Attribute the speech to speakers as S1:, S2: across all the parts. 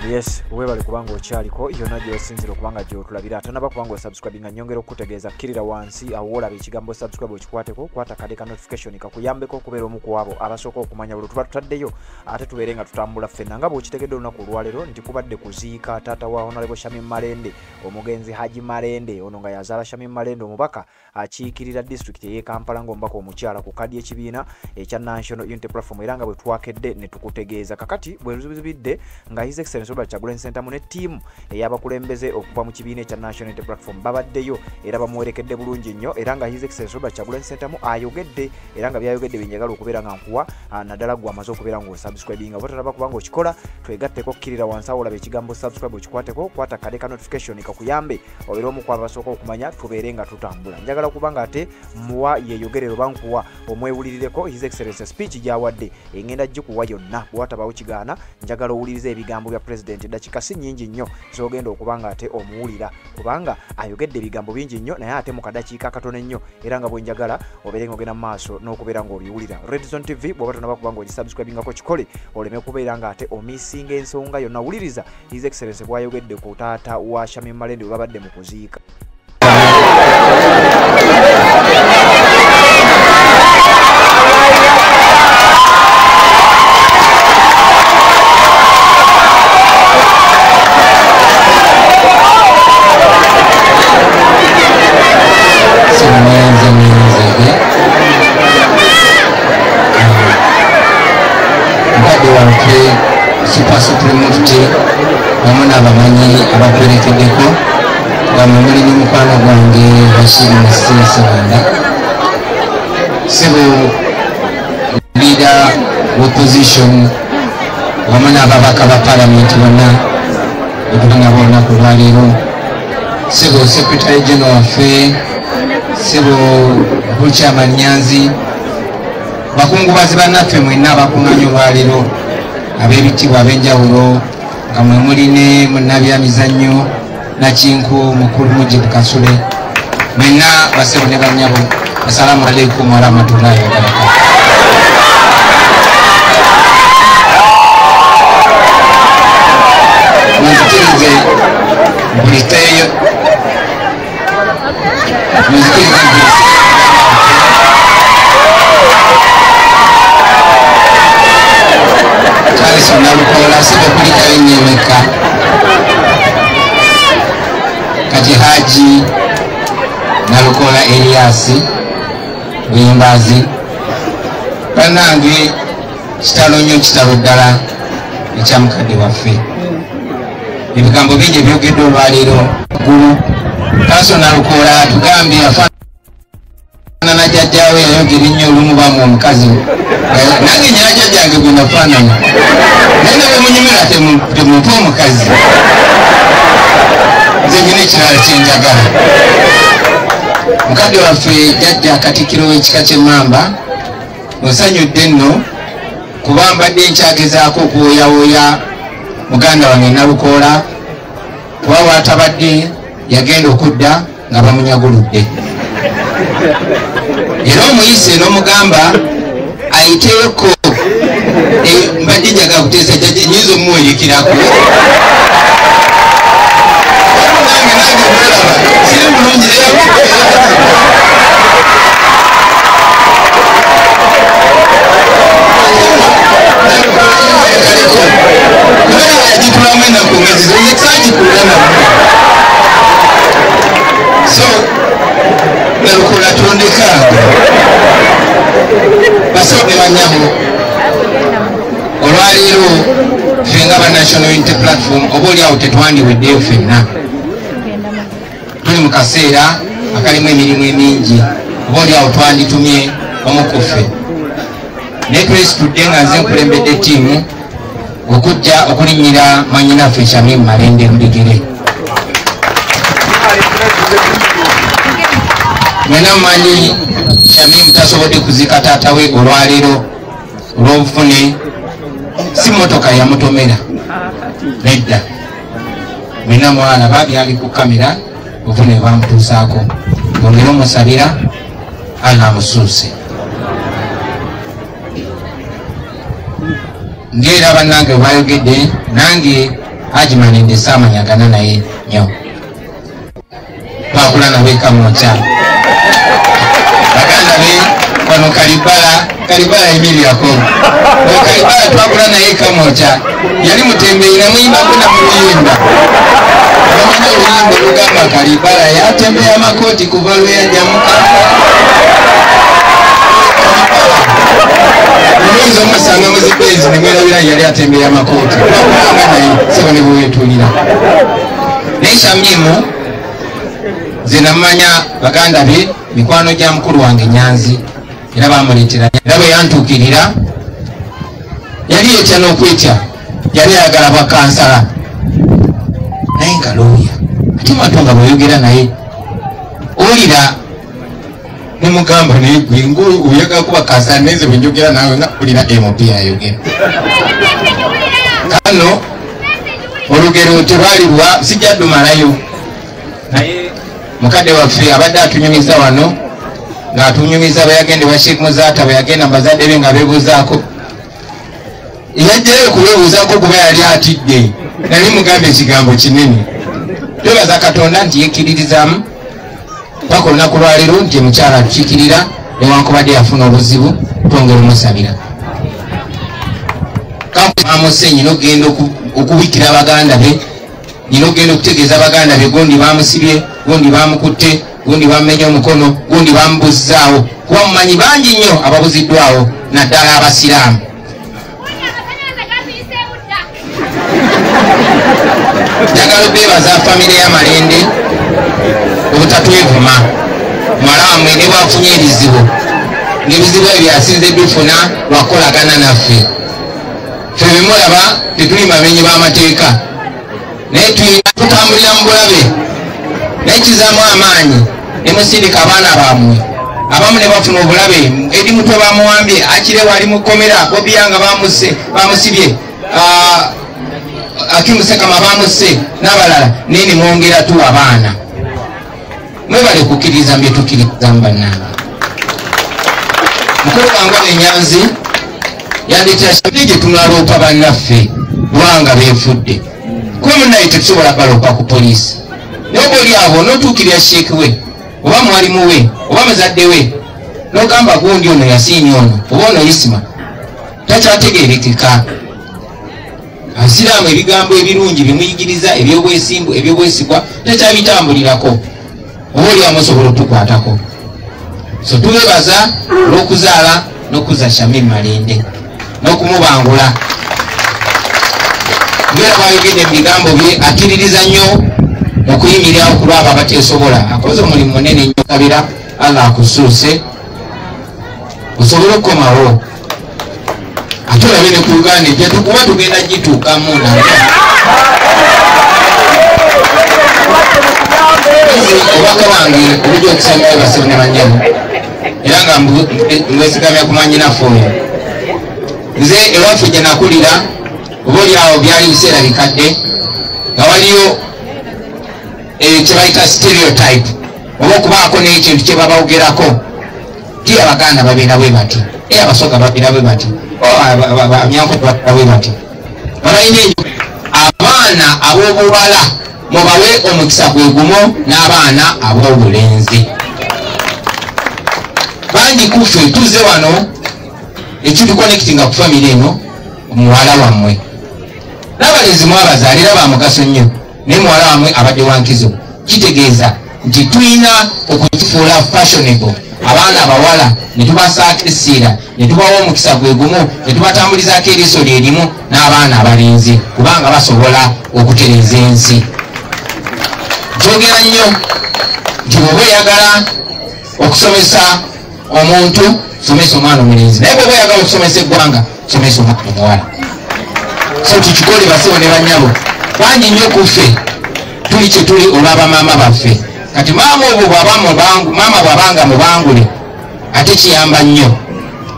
S1: Yes, webale kubanga okyaliko yonna gy'osinzira okubanga gy'otulabira ate naba kubanga osubscribinga nyongera okutegeeza kkirira wansi awo olaba ekigambo subscribe okikwateko kwata kade ka notification kakuyambeko okubeera omu ku abo abasooka okumanya buli tuba tutaddeyo ate tubeere nga tutambula ffenna nga bw'okitegedde olunaku olwaleero nti kubadde kuziika taata wa Honorable Shamim Malende omugenzi Haji Malende ono nga yazaala Shamim Malende omubaka akiikirira district y'e Kampala ng'omubaka omukyala ku kadi y'ekibiina ekya National Unity Platform era nga bwe twakedde ne tukutegeeza kakati bwe ruzibidde nga His Excellency Robert Kyagulanyi Ssentamu ne ttiimu ey'abakulembeze okuva mu kibiina ekya National Unity Platform babaddeyo era bamuwerekedde bulungi nnyo era nga His Excellency Robert Kyagulanyi Ssentamu ayogedde era nga byayogedde byenjagala okubeera nga nkuwa naddala gwe amaze okubeera ng'osubscribinga bwe tolaba kubanga okikola twegatteko kkirira wansi awo olaba ekigambo subscribe okikwateko kwata kade ka notification kakuyambe obeera omu ku abasooka okumanya tubeere nga tutambula njagala kubanga ate muwa yeeyogerero bankuwa omwewulirireko His Excellency speech gy'awadde engenda gikuwa yonna bw'watabaawo kigaana njagala owuliriza ebigambo bya President dakika si nnyingi nnyo z'ogenda okubanga ate omuwulira kubanga ayogedde ebigambo bingi nnyo naye ate mu kadakiika akatono ennyo era nga bwe njagala obeere ng'ogenda mu maaso n'okubeera ng'obiwulira Red Zone TV bw'oba tonaba kubanga ogisubscribingako kikole oleme kubeera nga ate omisinga ensonga yonna wuliriza His Excellency bw'ayogedde ku taata wa Shamim Malende we babadde mu kuziika.
S2: Abamanyi abaperekeddeko nga muli ne mukwano gwange Bashir Ssebaanda Sebo leader opposition wamu n'ababaka ba parliament bonna ebulanga b'olunaku lwaleero Sebo secretary general waffe Sebo Buchaman Nyanzi bakungubazi bannaffe mwenna abakuŋŋaanya olwaleero ab'ebitiibwa ab'enjawulo nga mwe muli ne munnabyamizannyo Nakinku Mukulu Mujibu Kasule mwenna basebo ne bannyabo assalamu alaikum warahmatullahi wabarakatuh. Muzikirize mbuliteeyo Kalison Nalukola Sebo kulika enyeweka kati Haji Nalukola Elias Buyimbazi bannange kitalo nnyo kitalo ddala ekyamukadde waffe ebigambo bingi ebyogedde olwaleero ggulu Kalison Nalukola tugambye afaanana jjajjaawe yayogera ennyo olumu bamu omukazi nange nyanja jange gwe nafaanana naye ne bwemunyumira temupa omukazi nze nyina ekirala kyenjagala mukadde waffe jjajja Katikkiro w'ekika ky'Emmamba onsanyudde nno kuba mbadde nkyagezaako okuwooyawooya muganda wange Nalukoola kuba waatabadde yagenda okudda nga bamunyaguludde era omuyise n'omugamba ayiteeko mbadde njagala kuteesa jjajja nyinza omumuwerekirako siri mulungi agitulamu ennaku ngezizo sagikulana so Nalukoola tondekanga basobole banyabo olwaleero ffe nga ba National Unity Platform oba oli awo tetwandiweddeyo ffenna tuli mu kaseera akalimu emirimu emingi oba oli awo twanditumye omu ku ffe naye twesitudde nga nze nkulembedde ttiimu okujja okulinnyira mwannyinaffe Shamim Malende Lulegere mwena mumanyi Shamim tasobodde kuziika taata we olwaleero olw'obufune si motoka yamutomera nedda mwena mwana babyali ku kamera obufune bamutuusaako ongera omusabira anamusuuse ngera bannange bayogedde nange Haji Malende samanyagana naye nnyo. Twakula nabe Kamwokya. Baganda be wano Kalibala Emili Yakobo. Kalibala twakula naye Kamwokya. Yali mutembeyi namuyimba kuna muyimba. Bamanya oluyimba olugamba Kalibala yatembea makoti kuva lwe yajamuka. Mwizo masanga muzipezi nimwelabira yali atembea makoti. Twakula naye sebo ne bwetulira. Neisha Mimu zinamanya baganda be mikwano gya mukulu wange Nyanzi era bamuleetera era bwe yantuukirira yali yetya n'okwetya yali ayagala bakansala naye nga looya ate Matonga bweyogera naye olira ne mugamba naye gwe ng'oyagala kuba kansala neze bwe njogera nawe nga olira MP ayogera kano olugero tebalibwa sijja dumalayo naye mukadde waffe abadde atunyumiza wano ng'atunyumiza bayagende wa Sheikh Muzaata bayagenda bazadde be nga beebuuzaako yajjayo kubeebuuzaako kuba yali atidde nali mugambe ekigambo kinene twebaza Katonda nti yekkiririzaamu paka olunaku lwaleero nti mukyala atukiikirira newankubadde yafuna obuzibu twongera omusabira kamuse nyina okugenda okubikira abaganda be nyina okugenda okutegeeza abaganda be gundi bamusibye gundi bamukutte gundi bamenya omukono gundi bamubuzaawo kuba mumanyi bangi nnyo ababuziddwawo naddala abasiraamu njagala okwebaza famire ya Malende obutatwevuma muwala wammwe ne bwafunye ebizibu ng'ebizibu ebyo byasinze bifuna lwakolagana naffe ffe bemulaba tetuli bamenyi b'amateeka naye tutambulira mu bulabe nekizaamu amaanyi ne musindika abaana bammwe abamu ne bafuna obulabe eri mutwe bamuwambye akire wali mu kkomera Bobiyanga bamusibye Akimusekama bamusse n'abalala naye ne mwongera tu abaana mwebale kukkiriza mbetukkirizamu bannange mukulu wange Nyanzi yandeetera shabiri gye tunaloopa bannaffe lwanga beefudde kuba munnaye tetusobola baloopa ku poliisi naye oba oli abo n'otuukirira Sheikh we oba mwalimu we oba muzadde we n'ogamba gundi ono yasiimye ono oba ono isima takyategeerekeka Abasiraamu ebigambo ebirungi bimuyigiriza ebyobwesimbu ebyobwesigwa takyabitambulirako oba oli amusobola otukwatako so tubebaza olw'okuzaala n'okuza Shamim Malende n'okumubangula ngera bwayogedde mu bigambo bye akkiririza nnyo okuyimirirawo ku lwabo abateesobola akoze omulimu munene nnyo kabira Allah akusuuse osobole okukomawo ate olabe ne ku Uganda ejja tukuba tugenda gituukamu obubaka bwange obujja okusanyusa basebo ne bannyamu era nga mbwesigamya ku manyinaffe oyo nze ewaffe gye nakulira oba oli awo byali biseera bikadde nga waliyo kye bayita stereotype oba okubaako n'ekintu kye babawogerako ti Abaganda babeera bwe bati Abasoga babeera bwe bati Abanyankole babeera bwe bati babalina abaana ab'obuwala mubawe omukisa gwe gumo n'abaana ab'obulenzi bangi kuffe tuze wano ekituconnectinga ku famire eno omuwala wammwe n'abalenzi mwabazaalira ba mugaso nnyo naye muwala wammwe abadde wankizo kitegeeza nti tulina okukifuula fashionable abaana abawala ne tubasaako essira ne tubawa omukisa gwe gumu ne tubatambulizaako eriiso lye limu n'abaana abalenzi kubanga basobola okutereeza ensi kyogera nnyo nti bw'oba oyagala okusomesa omuntu somesa omwana omulenzi naye bw'oba oyagala okusomesa eggwanga somesa omwana omuwala so tukikole basebo ne bannyabo bangi nnyo kuffe tuli kye tuli olw'abamaama baffe kati maama obwo maama bw'abanga mubangule ate kiyamba nnyo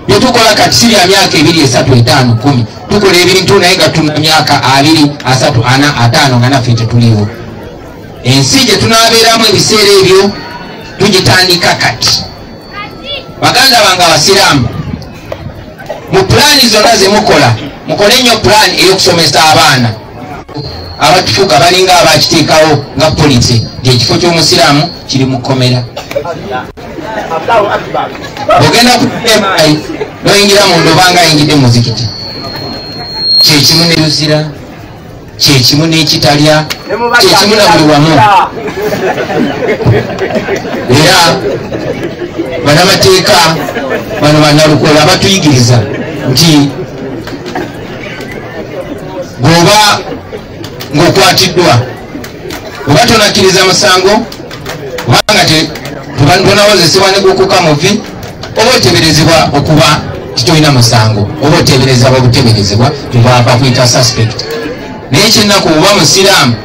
S2: bye tukola kati si bya myaka 2, 3, 5, 10 tukola ebintu naye nga tuna myaka 2, 3, 4, 5 nga naffe tetuliwo ensi gye tunaabeeramu ebiseera ebyo tugitandika kati baganda bange abasiraamu mu pulaani zonna ze mukola mukole nnyo pulaani ey'okusomesa abaana abatufuka balinga abakiteekawo nga polisi ng'ekifo ky'omusiraamu kiri mu kkomera. Ogenda kutemai noyingira mu ndoba nga ayingidde muzikiti. Kyekimu ne luzira, kyekimu n'ekitalya, kyekimu na buli wamu. Era bannamateeka bano bannalukoola batuyigiriza nti bw'oba ng'okwatiddwa oba tonakkiriza musango obanga tonawozesebwa ne gukuka muvi oba oteberezebwa okuba titolina musango oba oteberezebwa buteberezebwa bakuyita suspect. Naye kyennaku oba musiraamu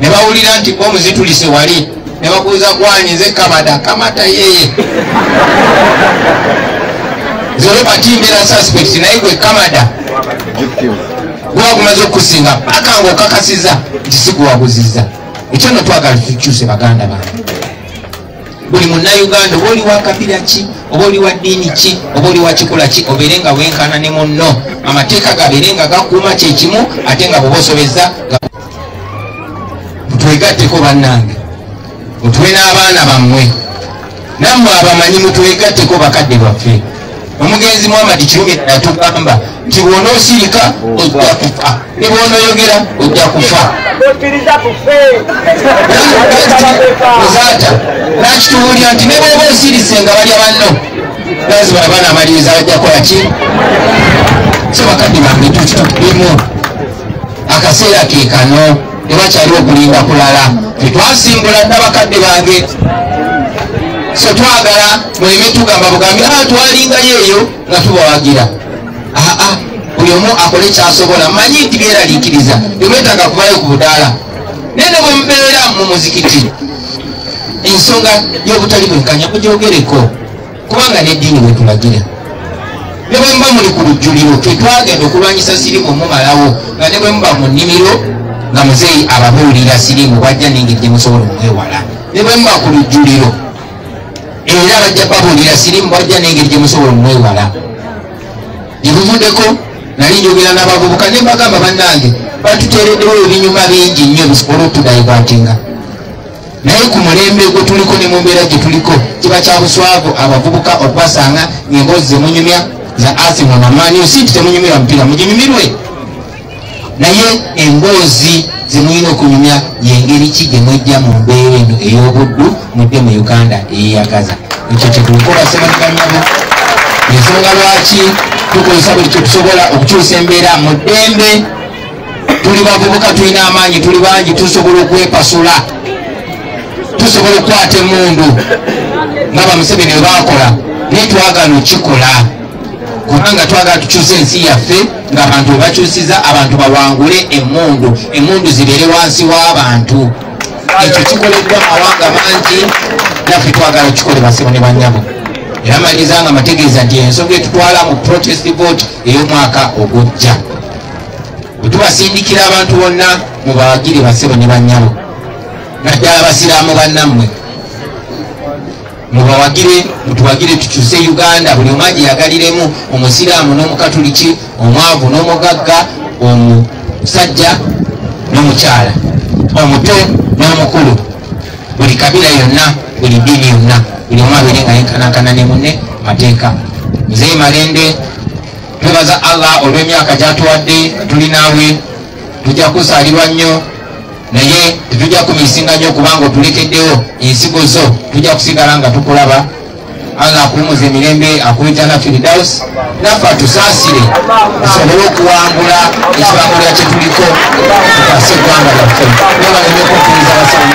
S2: ne bawulira nti omuzitulise wali ne bakuuza gwanyize kamata yeye zolo batimbera suspect naye gwe kamada gwagumaze okusinga paka ng'okakasiza nti sigwaguzizza. Ekyo nno twagala tukyuse baganda bange. Buli munnayuganda oba oli wa kabira ki oba oli wa ddiini ki oba oli wa kikula ki obeere nga wenkana ne munno amateeka gabeere nga gakuuma kyekimu ate nga bwobaosobezza. Mutwegatteko bannange, mutuwe n'abaana bammwe, nammwe abamanyi mutwegatteko bakadde baffe. Omugenzi Muhammad Kirumira yatugamba nti bw'onoosirika ojja kufa ne bw'onooyogera ojja kufa. Muzaata nakitubuulira nti ne bw'oba osirise nga balya banno lazima abaana amaliriza bajja kola ki? So bakadde bange tukituddemu akaseera ke kano tebakyaliwo okulinda kulala. Tetwasimbula dda bakadde bange. So twagala muleme tugamba bugambi twalingayo eyo nga tubawagira. Buli omu akole kyasobola. Manyi nti byeraliikiriza temwetaaga kubayo ku budaala. Naye ne bwe mubeera mu muzikiti ensonga y'obutali bwenkanya mugyogereko kubanga n'eddiini bwe tulagira. Ne bwe muba muli ku lujjuliro twagenda okulwanyisa sirimu mumalawo nga ne bwe muba mu nnimiro nga muzeeyi ababuulira sirimu bwajja n'engeri gye musobola omwewala. Ne bwe muba ku lujjuliro era bajja babuulira sirimu bwajja n'engeri gye musobola omwewala. Gye buvuddeko nali njogera n'abavubuka ne mbagamba bannange batuteereddewo ebinyuma bingi nnyo bisobola okutudaivatinga. Naye ku mulembe gwe tuliko ne mu mbeera gye tuliko kiba kya buswavu abavubuka okubasanga ng'emboozi ze munyumya za Arsenal na Man U. Si nti temunyumira mupiira muginyumirwe, naye emboozi ze mulina okunyumya y'engeri ki gye mwejja mu mbeera eno ey'obuddu mudde mu Uganda eyeyagaza. Ekyo kye tulikola ssemanyigannyabo. Ensonga lwaki tukozesa buli kye tusobola okukyusa embeera mu ddembe. Tuli bavubuka, tulina amaanyi, tuli bangi, tusobola okwepasula, tusobola okukwata emmundu nga Bamuseveni bwe baakola. Naye twagala okikola kubanga twagala tukyusa ensi yaffe ng'abantu bwe bakyusiza abantu bawangule emmundu, emmundu zibeere wansi w'abantu. Ekyo kikoleddwa mawanga mangi, naffe twagala okikole basebo ne bannyabo. Era maliriza nga mategeeza nti ensonga etutwala mu protest vote ey'omwaka ogujja. Bwe tubasindikira abantu bonna mubawagire basebo ne bannyabo, naddala abasiraamu bannammwe mubawagire, mutuwagire tukyuse Uganda. Buli omu agyeyagaliremu, omusiraamu n'omukatuliki, omwavu n'omugagga, omusajja n'omukyala, omuto n'omukulu, buli kabira yonna, buli ddiini yonna, buli omu abeere nga yenkanankana ne munne mateeka. Muzeeyi Malende, twebaza Allah olw'emyaka gy'atuwadde tuli naawe. Tujja kusaalirwa nnyo naye tetujja kumisinga nnyo kubanga otulekeddewo ensigo zo, tujja kusigala nga tukulaba. Allah akuwumuza emirembe, akuyita na Firdaus, naffe atusaasire tusobole okuwangula ekibangulira kye tuliko tukase eggwanga lyaffe. Nebaleme okukkiriza abasaba.